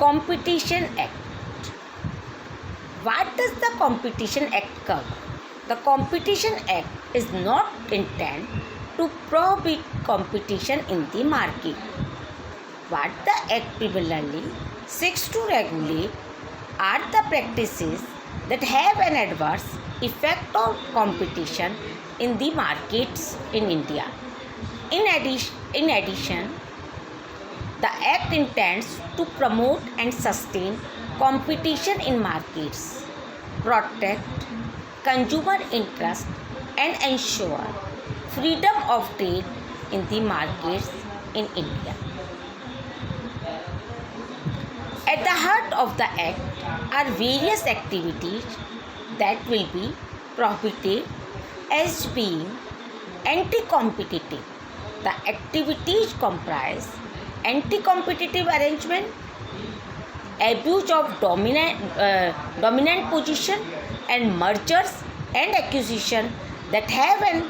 Competition Act. What does the Competition Act cover? The Competition Act is not intended to prohibit competition in the market. What the Act primarily seeks to regulate are the practices that have an adverse effect on competition in the markets in India. In addition, the Act intends to promote and sustain competition in markets, protect consumer interest, and ensure freedom of trade in the markets in India. At the heart of the Act are various activities that will be prohibited as being anti-competitive. The activities comprise anti-competitive arrangement, abuse of dominant position, and mergers and acquisition that have an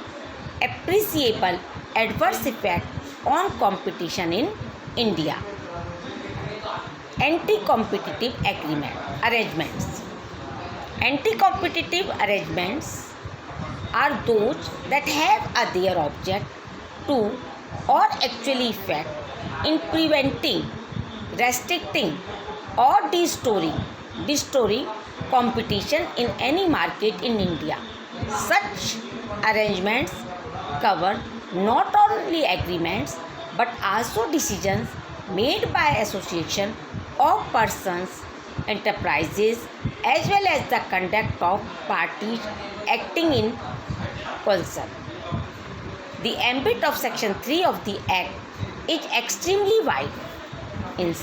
appreciable adverse effect on competition in India. Anti-competitive arrangements. Anti-competitive arrangements are those that have their object to or actually effect in preventing, restricting, or destroying competition in any market in India. Such arrangements cover not only agreements but also decisions made by association of persons, enterprises, as well as the conduct of parties acting in concern. The ambit of Section 3 of the Act is extremely wide, in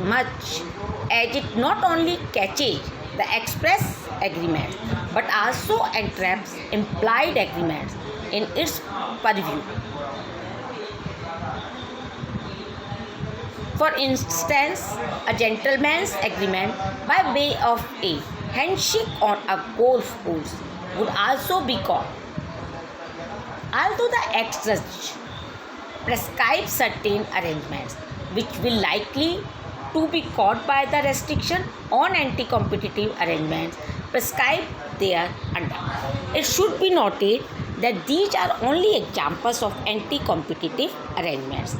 much as it not only catches the express agreements but also entraps implied agreements in its purview. For instance, a gentleman's agreement by way of a handshake on a golf course would also be called. Although the Act does prescribe certain arrangements which will likely to be caught by the restriction on anti-competitive arrangements prescribed thereunder, it should be noted that these are only examples of anti-competitive arrangements,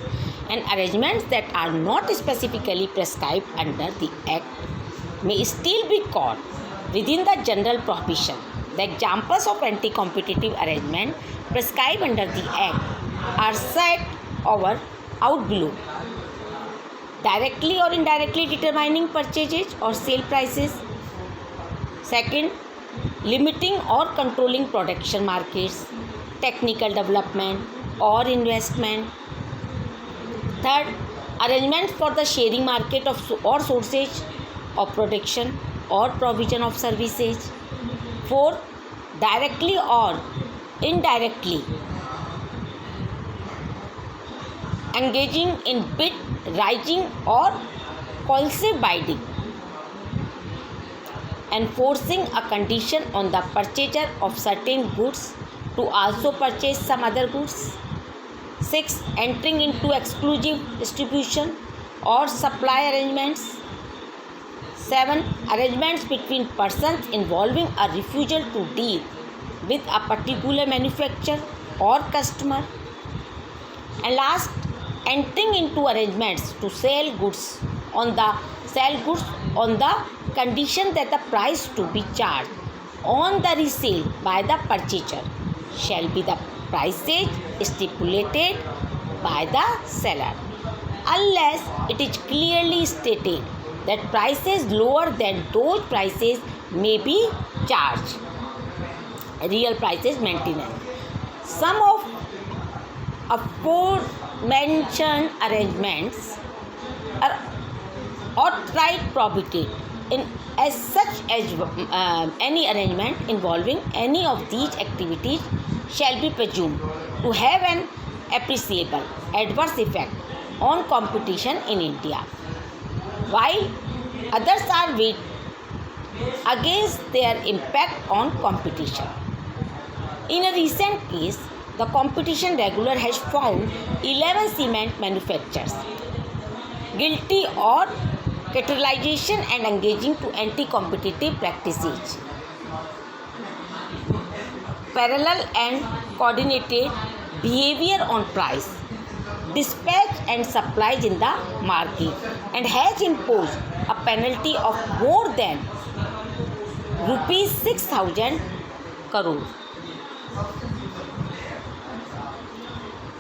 and arrangements that are not specifically prescribed under the Act may still be caught within the general prohibition. The examples of anti-competitive arrangements prescribed under the Act are set out below. Directly or indirectly determining purchases or sale prices. Second, limiting or controlling production markets, technical development or investment. Third, arrangements for the sharing market or sources of production or provision of services. Fourth, directly or indirectly engaging in bid, rising or coercive bidding, enforcing a condition on the purchaser of certain goods to also purchase some other goods. 6. Entering into exclusive distribution or supply arrangements. 7. Arrangements between persons involving a refusal to deal with a particular manufacturer or customer. And last, entering into arrangements to sell goods on the condition that the price to be charged on the resale by the purchaser shall be the prices stipulated by the seller, unless it is clearly stated that prices lower than those prices may be charged. Real prices maintenance. Some of aforementioned arrangements are outright prohibited as such as any arrangement involving any of these activities shall be presumed to have an appreciable adverse effect on competition in India, while others are weighed against their impact on competition. In a recent case, the competition regulator has found 11 cement manufacturers guilty or cartelization and engaging to anti-competitive practices, parallel and coordinated behavior on price, dispatch and supplies in the market, and has imposed a penalty of more than rupees 6,000 crore.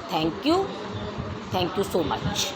Thank you so much.